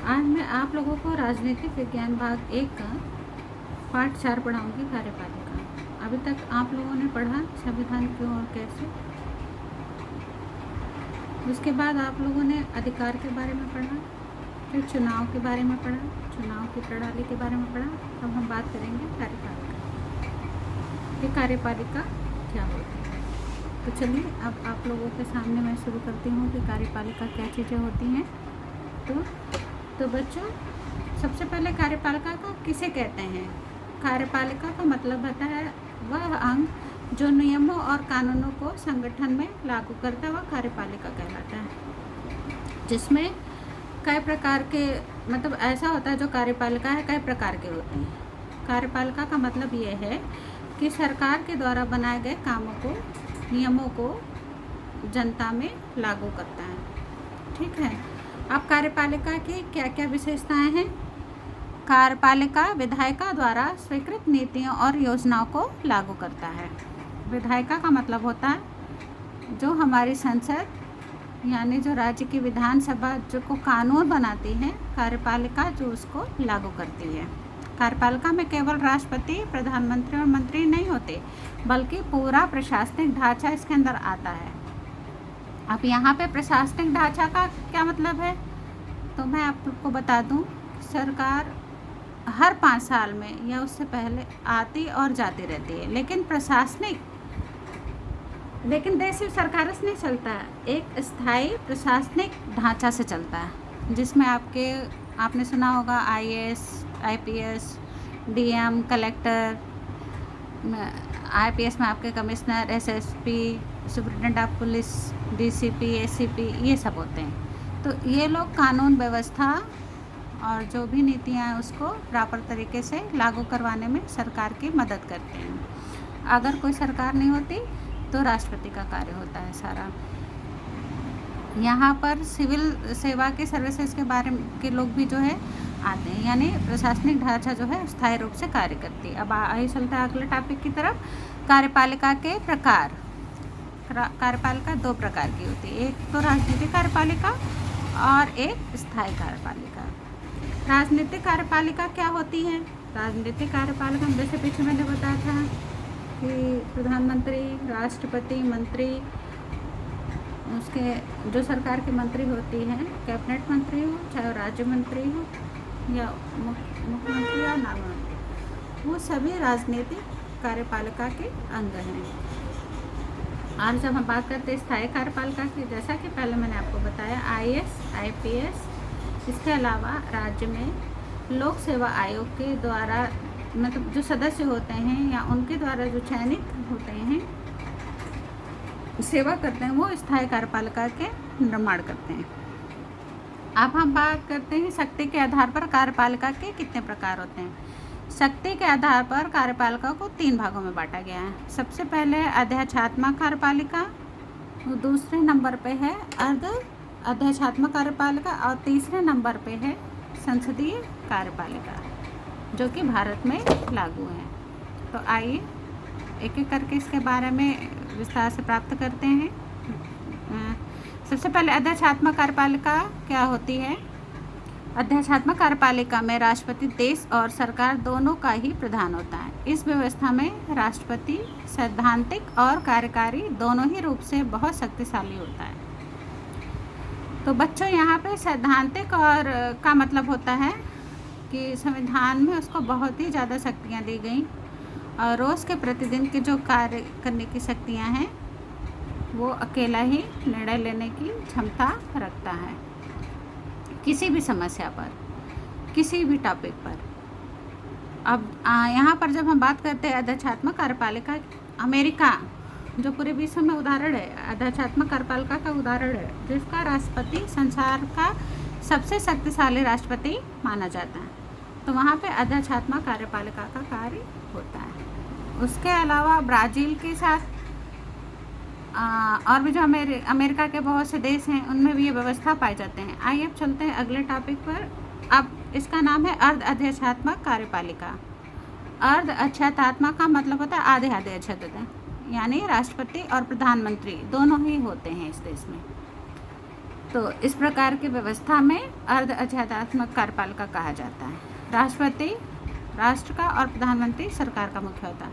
आज मैं आप लोगों को राजनीतिक विज्ञान भाग 1 का पाठ 4 पढ़ाऊँगी, कार्यपालिका। अभी तक आप लोगों ने पढ़ा संविधान क्यों और कैसे। उसके बाद आप लोगों ने अधिकार के बारे में पढ़ा, फिर चुनाव के बारे में पढ़ा, चुनाव की प्रणाली के बारे में पढ़ा। अब हम बात करेंगे कार्यपालिका। ये कार्यपालिका क्या होती है। तो चलिए अब आप लोगों के सामने मैं शुरू करती हूँ कि कार्यपालिका क्या चीज़ें होती हैं। तो बच्चों, सबसे पहले कार्यपालिका को किसे कहते हैं। कार्यपालिका का मतलब होता है वह अंग जो नियमों और कानूनों को संगठन में लागू करता है, वह कार्यपालिका कहलाता है। जिसमें कई प्रकार के, मतलब ऐसा होता है जो कार्यपालिका है कई प्रकार के होते हैं। कार्यपालिका का मतलब ये है कि सरकार के द्वारा बनाए गए कामों को, नियमों को जनता में लागू करता है। ठीक है। अब कार्यपालिका की क्या क्या विशेषताएं हैं। कार्यपालिका विधायिका द्वारा स्वीकृत नीतियों और योजनाओं को लागू करता है। विधायिका का मतलब होता है जो हमारी संसद, यानी जो राज्य की विधानसभा जो को कानून बनाती है, कार्यपालिका जो उसको लागू करती है। कार्यपालिका में केवल राष्ट्रपति, प्रधानमंत्री और मंत्री नहीं होते, बल्कि पूरा प्रशासनिक ढांचा इसके अंदर आता है। अब यहाँ पे प्रशासनिक ढांचा का क्या मतलब है, तो मैं आपको बता दूं, सरकार हर 5 साल में या उससे पहले आती और जाती रहती है, लेकिन देश सिर्फ सरकार से नहीं चलता है, एक स्थायी प्रशासनिक ढांचा से चलता है, जिसमें आपने सुना होगा IAS, IPS, DM, collector, IPS में आपके commissioner, SSP, superintendent of police, DCP, SCP, ये सब होते हैं। तो ये लोग कानून व्यवस्था और जो भी नीतियाँ हैं उसको प्रॉपर तरीके से लागू करवाने में सरकार की मदद करते हैं। अगर कोई सरकार नहीं होती तो राष्ट्रपति का कार्य होता है सारा। यहाँ पर सिविल सेवा के सर्विसेज के बारे के लोग भी जो है आते हैं, यानी प्रशासनिक ढांचा जो है स्थायी रूप से कार्य करती है। अब आइए चलते हैं अगले टॉपिक की तरफ। कार्यपालिका के प्रकार। कार्यपालिका 2 प्रकार की होती है, एक तो राजनीतिक कार्यपालिका और एक स्थायी कार्यपालिका। राजनीतिक कार्यपालिका क्या होती है। राजनीतिक कार्यपालिका जैसे पीछे मैंने बताया था कि प्रधानमंत्री, राष्ट्रपति, मंत्री, उसके जो सरकार के मंत्री होती हैं, कैबिनेट मंत्री हो, चाहे राज्य मंत्री हो या मुख्यमंत्री या नायब मंत्री, वो सभी राजनीतिक कार्यपालिका के अंग हैं। आज जब हम बात करते हैं स्थायी कार्यपालिका की, जैसा कि पहले मैंने आपको बताया, IAS, IPS, इसके अलावा राज्य में लोक सेवा आयोग के द्वारा, मतलब जो सदस्य होते हैं या उनके द्वारा जो चयनित होते हैं, सेवा करते हैं, वो स्थायी कार्यपालिका के निर्माण करते हैं। अब हम बात करते हैं शक्ति के आधार पर कार्यपालिका के कितने प्रकार होते हैं। शक्ति के आधार पर कार्यपालिका को 3 भागों में बांटा गया है। सबसे पहले अध्यक्षात्मक कार्यपालिका, दूसरे नंबर पे है अर्ध अध्यक्षात्मक कार्यपालिका और तीसरे नंबर पे है संसदीय कार्यपालिका, जो कि भारत में लागू है। तो आइए एक एक करके इसके बारे में विस्तार से प्राप्त करते हैं। सबसे पहले अध्यक्षात्मक कार्यपालिका क्या होती है। अध्यक्षात्मक कार्यपालिका में राष्ट्रपति देश और सरकार दोनों का ही प्रधान होता है। इस व्यवस्था में राष्ट्रपति सैद्धांतिक और कार्यकारी दोनों ही रूप से बहुत शक्तिशाली होता है। तो बच्चों, यहाँ पे सैद्धांतिक और का मतलब होता है कि संविधान में उसको बहुत ही ज़्यादा शक्तियाँ दी गई और रोज़ के प्रतिदिन के जो कार्य करने की शक्तियाँ हैं वो अकेला ही निर्णय लेने की क्षमता रखता है, किसी भी समस्या पर, किसी भी टॉपिक पर। अब यहाँ पर जब हम बात करते हैं अध्यक्षात्मक कार्यपालिका, अमेरिका जो पूरे विश्व में उदाहरण है, अध्यक्षात्मक कार्यपालिका का उदाहरण है, जिसका राष्ट्रपति संसार का सबसे शक्तिशाली राष्ट्रपति माना जाता है। तो वहाँ पे अध्यक्षात्मक कार्यपालिका का कार्य होता है। उसके अलावा ब्राज़ील के साथ और भी जो अमेरिका के बहुत से देश हैं, उनमें भी ये व्यवस्था पाए जाते हैं। आइए अब चलते हैं अगले टॉपिक पर। अब इसका नाम है अर्ध अध्यक्षात्मक कार्यपालिका। अर्ध अध्यक्षात्मक का मतलब होता है आधे अध्यक्ष होते हैं, यानी राष्ट्रपति और प्रधानमंत्री दोनों ही होते हैं इस देश में। तो इस प्रकार की व्यवस्था में अर्ध आज्ञात्मक कार्यपालिका कहा जाता है। राष्ट्रपति राष्ट्र का और प्रधानमंत्री सरकार का मुख्य होता है।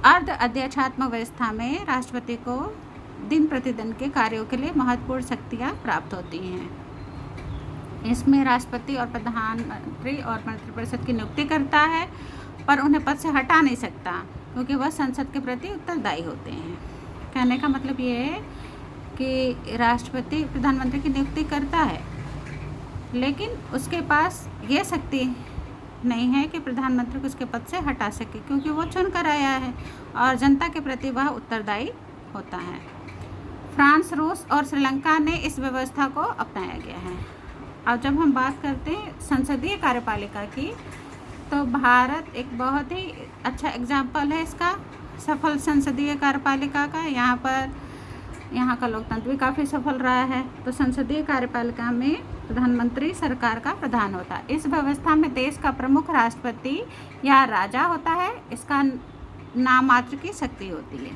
अर्ध आज्ञात्मक व्यवस्था में राष्ट्रपति को दिन प्रतिदिन के कार्यों के लिए महत्वपूर्ण शक्तियाँ प्राप्त होती हैं। इसमें राष्ट्रपति और प्रधानमंत्री और मंत्रिपरिषद की नियुक्ति करता है, पर उन्हें पद से हटा नहीं सकता क्योंकि वह संसद के प्रति उत्तरदायी होते हैं। कहने का मतलब ये है कि राष्ट्रपति प्रधानमंत्री की नियुक्ति करता है, लेकिन उसके पास ये शक्ति नहीं है कि प्रधानमंत्री को उसके पद से हटा सके, क्योंकि वो चुन कर आया है और जनता के प्रति वह उत्तरदायी होता है। फ्रांस, रूस और श्रीलंका ने इस व्यवस्था को अपनाया गया है। अब जब हम बात करते हैं संसदीय कार्यपालिका की, तो भारत एक बहुत ही अच्छा एग्जाम्पल है इसका सफल संसदीय कार्यपालिका का। यहाँ का लोकतंत्र भी काफ़ी सफल रहा है। तो संसदीय कार्यपालिका में प्रधानमंत्री सरकार का प्रधान होता है। इस व्यवस्था में देश का प्रमुख राष्ट्रपति या राजा होता है। इसका नाम मात्र की शक्ति होती है।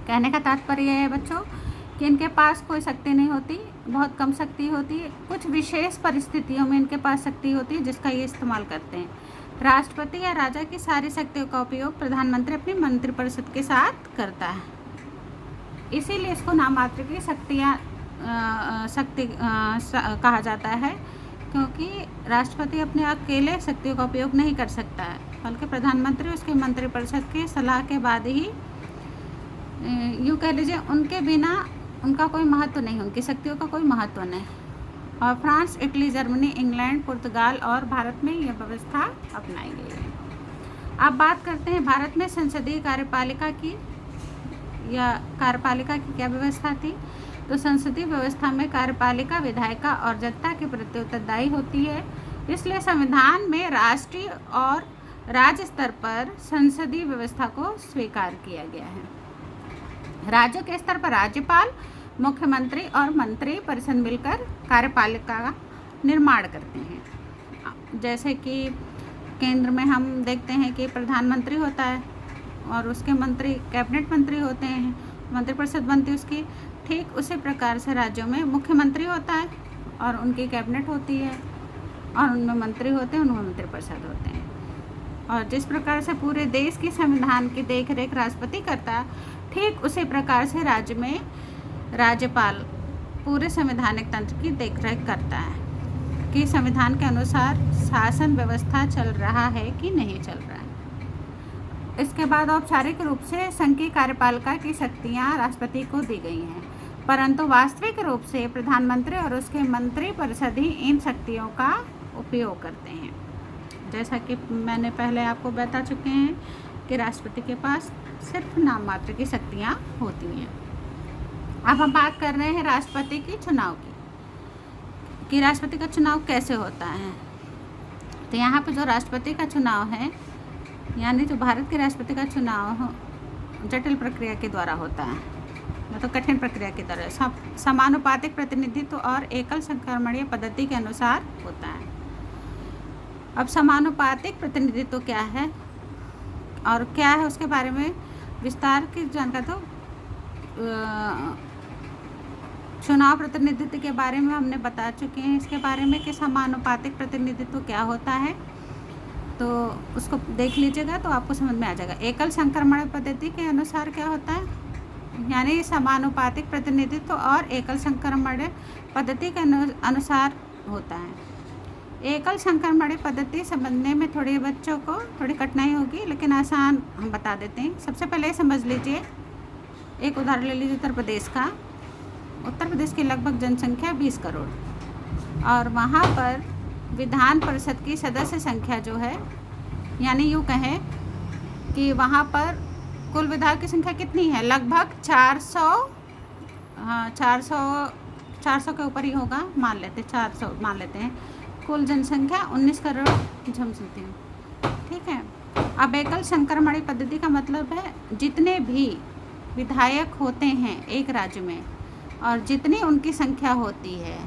कहने का तात्पर्य है बच्चों कि इनके पास कोई शक्ति नहीं होती, बहुत कम शक्ति होती है। कुछ विशेष परिस्थितियों में इनके पास शक्ति होती है जिसका ये इस्तेमाल करते हैं। राष्ट्रपति या राजा की सारी शक्तियों का उपयोग प्रधानमंत्री अपनी मंत्रिपरिषद के साथ करता है। इसीलिए इसको नाम मात्र की शक्ति कहा जाता है, क्योंकि राष्ट्रपति अपने अकेले शक्तियों का उपयोग नहीं कर सकता है, बल्कि प्रधानमंत्री उसके मंत्रिपरिषद की सलाह के बाद ही, यूँ कह लीजिए, उनके बिना उनका कोई महत्व नहीं, उनकी शक्तियों का कोई महत्व नहीं। और फ्रांस, इटली, जर्मनी, इंग्लैंड, पुर्तगाल और भारत में यह व्यवस्था अपनाई गई है। अब बात करते हैं भारत में संसदीय कार्यपालिका की या कार्यपालिका की क्या व्यवस्था थी। तो संसदीय व्यवस्था में कार्यपालिका विधायिका और जनता के प्रति उत्तरदायी होती है। इसलिए संविधान में राष्ट्रीय और राज्य स्तर पर संसदीय व्यवस्था को स्वीकार किया गया है। राज्य के स्तर पर राज्यपाल, मुख्यमंत्री और मंत्री परिषद मिलकर कार्यपालिका का निर्माण करते हैं। जैसे कि केंद्र में हम देखते हैं कि प्रधानमंत्री होता है और उसके मंत्री कैबिनेट मंत्री होते हैं, मंत्रिपरिषद बनती है उसकी। ठीक उसी प्रकार से राज्यों में मुख्यमंत्री होता है और उनकी कैबिनेट होती है और उनमें मंत्री होते हैं, उनमें मंत्रिपरिषद होते हैं। और जिस प्रकार से पूरे देश की संविधान की देखरेख राष्ट्रपति करता है, ठीक उसी प्रकार से राज्य में राज्यपाल पूरे संवैधानिक तंत्र की देखरेख करता है कि संविधान के अनुसार शासन व्यवस्था चल रहा है कि नहीं चल रहा है। इसके बाद औपचारिक रूप से संघीय कार्यपालिका की शक्तियां राष्ट्रपति को दी गई हैं, परंतु वास्तविक रूप से प्रधानमंत्री और उसके मंत्रिपरिषद ही इन शक्तियों का उपयोग करते हैं। जैसा कि मैंने पहले आपको बता चुके हैं कि राष्ट्रपति के पास सिर्फ नाम मात्र की शक्तियाँ होती हैं। अब हम बात कर रहे हैं राष्ट्रपति की चुनाव की, कि राष्ट्रपति का चुनाव कैसे होता है। तो यहाँ पे जो राष्ट्रपति का चुनाव है, यानी जो भारत के राष्ट्रपति का चुनाव जटिल प्रक्रिया के द्वारा होता है, मतलब कठिन प्रक्रिया के द्वारा, समानुपातिक प्रतिनिधित्व और एकल संक्रमणीय पद्धति के अनुसार होता है। अब समानुपातिक प्रतिनिधित्व क्या है और क्या है उसके बारे में विस्तार की जानकारी। तो चुनाव प्रतिनिधित्व के बारे में हमने बता चुके हैं इसके बारे में कि समानुपातिक प्रतिनिधित्व क्या होता है, तो उसको देख लीजिएगा तो आपको समझ में आ जाएगा। एकल संक्रमण पद्धति के अनुसार क्या होता है, यानी समानुपातिक प्रतिनिधित्व और एकल संक्रमण पद्धति के अनुसार होता है। एकल संक्रमण पद्धति समझने में थोड़ी बच्चों को थोड़ी कठिनाई होगी, लेकिन आसान हम बता देते हैं। सबसे पहले समझ लीजिए, एक उदाहरण ले लीजिए उत्तर प्रदेश का। उत्तर प्रदेश की लगभग जनसंख्या 20 करोड़ और वहाँ पर विधान परिषद की सदस्य संख्या जो है, यानी यूँ कहें कि वहाँ पर कुल विधायक की संख्या कितनी है, लगभग 400 के ऊपर ही होगा, मान लेते 400 मान लेते हैं। कुल जनसंख्या 19 करोड़ जनसंख्या है, ठीक है। अब एकल संक्रमणीय पद्धति का मतलब है जितने भी विधायक होते हैं एक राज्य में और जितनी उनकी संख्या होती है,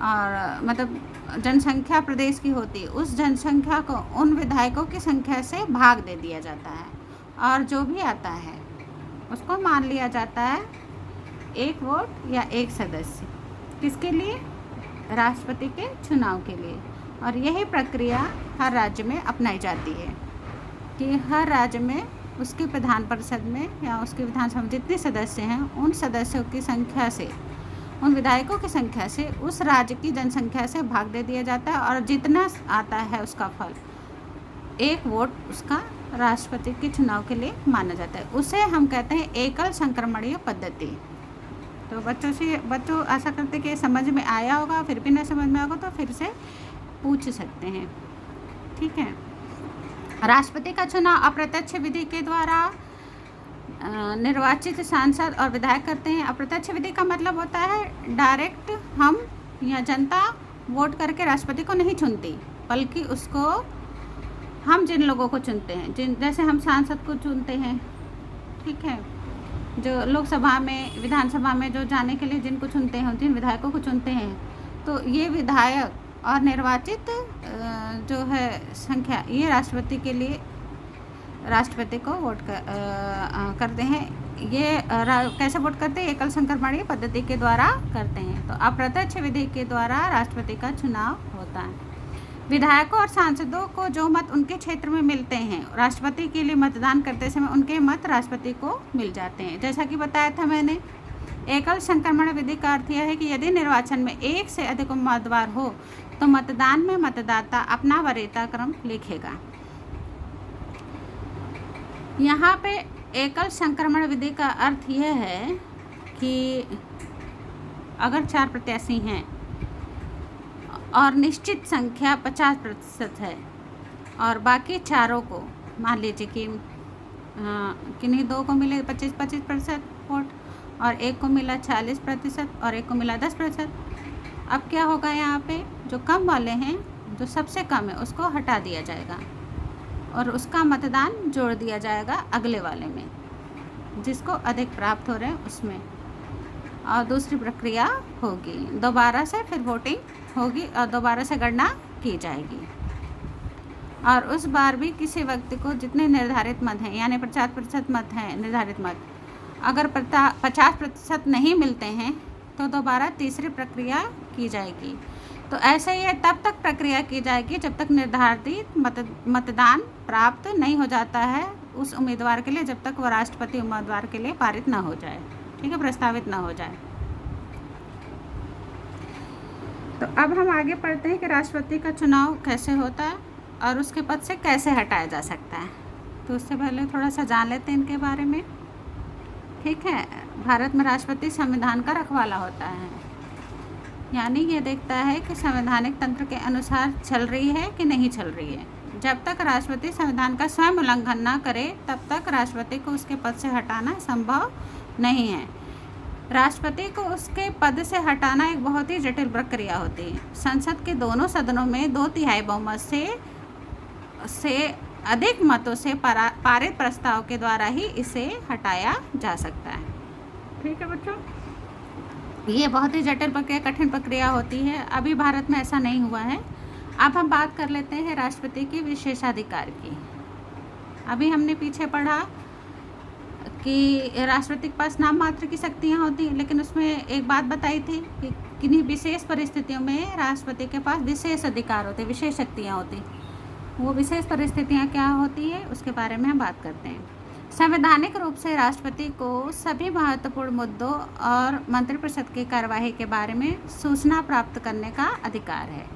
और मतलब जनसंख्या प्रदेश की होती है, उस जनसंख्या को उन विधायकों की संख्या से भाग दे दिया जाता है और जो भी आता है उसको मान लिया जाता है एक वोट या एक सदस्य। किसके लिए? राष्ट्रपति के चुनाव के लिए। और यही प्रक्रिया हर राज्य में अपनाई जाती है कि हर राज्य में उसके विधान परिषद में या उसके विधानसभा में जितने सदस्य हैं उन सदस्यों की संख्या से, उन विधायकों की संख्या से उस राज्य की जनसंख्या से भाग दे दिया जाता है और जितना आता है उसका फल, एक वोट उसका राष्ट्रपति के चुनाव के लिए माना जाता है। उसे हम कहते हैं एकल संक्रमणीय पद्धति। तो बच्चों आशा करते कि समझ में आया होगा, फिर भी ना समझ में आएगा तो फिर से पूछ सकते हैं। ठीक है। राष्ट्रपति का चुनाव अप्रत्यक्ष विधि के द्वारा निर्वाचित सांसद और विधायक करते हैं। अप्रत्यक्ष विधि का मतलब होता है डायरेक्ट हम या जनता वोट करके राष्ट्रपति को नहीं चुनती, बल्कि उसको हम जिन लोगों को चुनते हैं, जैसे हम सांसद को चुनते हैं, ठीक है, जो लोकसभा में विधानसभा में जो जाने के लिए जिनको चुनते हैं, जिन विधायकों को चुनते हैं, तो ये विधायक और निर्वाचित जो है संख्या, ये राष्ट्रपति के लिए राष्ट्रपति को वोट करते हैं। ये कैसे वोट करते हैं? एकल संक्रमणीय पद्धति के द्वारा करते हैं। तो अप्रत्यक्ष विधि के द्वारा राष्ट्रपति का चुनाव होता है। विधायकों और सांसदों को जो मत उनके क्षेत्र में मिलते हैं, राष्ट्रपति के लिए मतदान करते समय उनके मत राष्ट्रपति को मिल जाते हैं। जैसा कि बताया था मैंने, एकल संक्रमण विधि का अर्थ यह है कि यदि निर्वाचन में एक से अधिक उम्मीदवार हो तो मतदान में मतदाता अपना वरीयता क्रम लिखेगा। यहाँ पे एकल संक्रमण विधि का अर्थ यह है कि अगर 4 प्रत्याशी हैं और निश्चित संख्या 50% है और बाकी चारों को, मान लीजिए कि किन्हीं 2 को मिले 25% वोट और एक को मिला 40% और एक को मिला 10%। अब क्या होगा? यहाँ पे जो कम वाले हैं, जो सबसे कम है, उसको हटा दिया जाएगा और उसका मतदान जोड़ दिया जाएगा अगले वाले में, जिसको अधिक प्राप्त हो रहे हैं उसमें, और दूसरी प्रक्रिया होगी। दोबारा से फिर वोटिंग होगी और दोबारा से गणना की जाएगी। और उस बार भी किसी व्यक्ति को जितने निर्धारित मत हैं, यानी 50% मत हैं निर्धारित मत, अगर 50% नहीं मिलते हैं तो दोबारा तीसरी प्रक्रिया की जाएगी। तो ऐसे ही तब तक प्रक्रिया की जाएगी जब तक निर्धारित मतदान प्राप्त नहीं हो जाता है उस उम्मीदवार के लिए, जब तक वो राष्ट्रपति उम्मीदवार के लिए पारित ना हो जाए, ठीक है, प्रस्तावित ना हो जाए। तो अब हम आगे पढ़ते हैं कि राष्ट्रपति का चुनाव कैसे होता है और उसके पद से कैसे हटाया जा सकता है। तो उससे पहले थोड़ा सा जान लेते हैं इनके बारे में। ठीक है। भारत में राष्ट्रपति संविधान का रखवाला होता है, यानी ये देखता है कि संवैधानिक तंत्र के अनुसार चल रही है कि नहीं चल रही है। जब तक राष्ट्रपति संविधान का स्वयं उल्लंघन ना करे तब तक राष्ट्रपति को उसके पद से हटाना संभव नहीं है। राष्ट्रपति को उसके पद से हटाना एक बहुत ही जटिल प्रक्रिया होती है। संसद के दोनों सदनों में 2/3 बहुमत से अधिक मतों से पारित प्रस्ताव के द्वारा ही इसे हटाया जा सकता है। ठीक है बच्चों, ये बहुत ही जटिल प्रक्रिया, कठिन प्रक्रिया होती है। अभी भारत में ऐसा नहीं हुआ है। अब हम बात कर लेते हैं राष्ट्रपति के विशेषाधिकार की। अभी हमने पीछे पढ़ा कि राष्ट्रपति के पास नाम मात्र की शक्तियाँ होती हैं, लेकिन उसमें एक बात बताई थी कि किन्हीं विशेष परिस्थितियों में राष्ट्रपति के पास विशेष अधिकार होते, विशेष शक्तियाँ होती। वो विशेष परिस्थितियाँ क्या होती है उसके बारे में हम बात करते हैं। संवैधानिक रूप से राष्ट्रपति को सभी महत्वपूर्ण मुद्दों और मंत्रिपरिषद की कार्यवाही के बारे में सूचना प्राप्त करने का अधिकार है।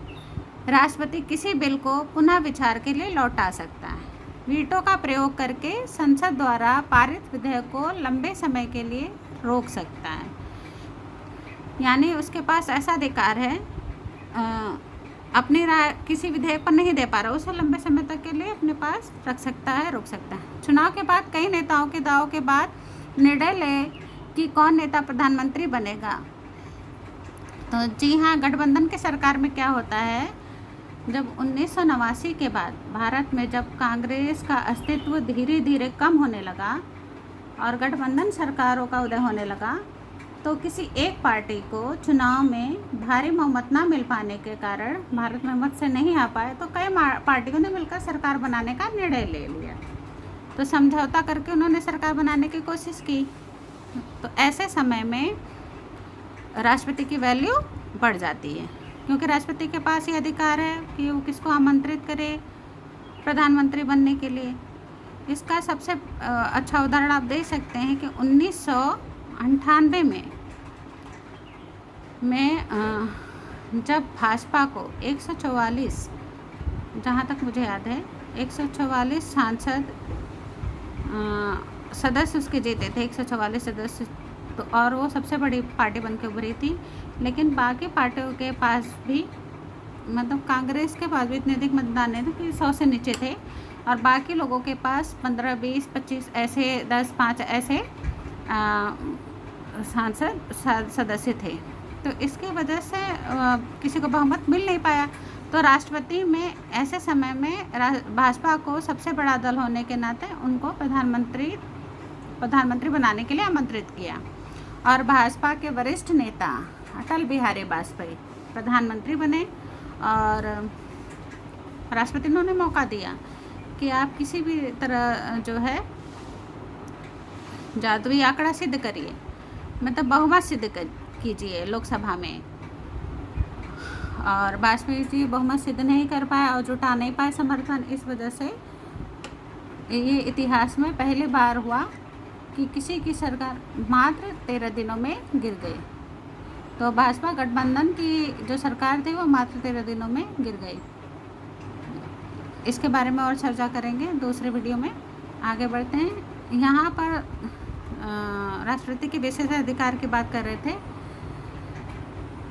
राष्ट्रपति किसी बिल को पुनः विचार के लिए लौटा सकता है। वीटो का प्रयोग करके संसद द्वारा पारित विधेयक को लंबे समय के लिए रोक सकता है, यानी उसके पास ऐसा अधिकार है अपनी राय किसी विधेयक पर नहीं दे पा रहा, उसे लंबे समय तक के लिए अपने पास रख सकता है, रोक सकता है। चुनाव के बाद कई नेताओं के दावों के बाद निर्णय ले कि कौन नेता प्रधानमंत्री बनेगा। तो जी हाँ, गठबंधन की सरकार में क्या होता है, जब 1989 के बाद भारत में जब कांग्रेस का अस्तित्व धीरे धीरे कम होने लगा और गठबंधन सरकारों का उदय होने लगा, तो किसी एक पार्टी को चुनाव में भारी बहुमत ना मिल पाने के कारण, भारत में मत से नहीं आ पाए, तो कई पार्टियों ने मिलकर सरकार बनाने का निर्णय ले लिया। तो समझौता करके उन्होंने सरकार बनाने की कोशिश की। तो ऐसे समय में राष्ट्रपति की वैल्यू बढ़ जाती है, क्योंकि राष्ट्रपति के पास ये अधिकार है कि वो किसको आमंत्रित करे प्रधानमंत्री बनने के लिए। इसका सबसे अच्छा उदाहरण आप दे सकते हैं कि 1998 में जब भाजपा को 144, जहाँ तक मुझे याद है 144 सदस्य उसके जीते थे, 144 सदस्य तो, और वो सबसे बड़ी पार्टी बन के उभरी थी। लेकिन बाकी पार्टियों के पास भी, मतलब कांग्रेस के पास भी इतने अधिक मतदान नहीं थे कि 100 से नीचे थे, और बाकी लोगों के पास 15, 20, 25 ऐसे 10, 5 ऐसे सांसद सदस्य थे। तो इसकी वजह से किसी को बहुमत मिल नहीं पाया। तो राष्ट्रपति में ऐसे समय में भाजपा को सबसे बड़ा दल होने के नाते उनको प्रधानमंत्री बनाने के लिए आमंत्रित किया, और भाजपा के वरिष्ठ नेता अटल बिहारी वाजपेयी प्रधानमंत्री बने, और राष्ट्रपति ने उन्हें मौका दिया कि आप किसी भी तरह जो है जादुई आंकड़ा सिद्ध करिए, मतलब बहुमत सिद्ध कीजिए लोकसभा में। और वाजपेयी जी बहुमत सिद्ध नहीं कर पाए और जुटा नहीं पाए समर्थन। इस वजह से ये इतिहास में पहली बार हुआ कि किसी की सरकार मात्र 13 दिनों में गिर गई। तो भाजपा गठबंधन की जो सरकार थी वो मात्र 13 दिनों में गिर गई। इसके बारे में और चर्चा करेंगे दूसरे वीडियो में। आगे बढ़ते हैं। यहाँ पर राष्ट्रपति के विशेष अधिकार की बात कर रहे थे,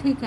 ठीक है।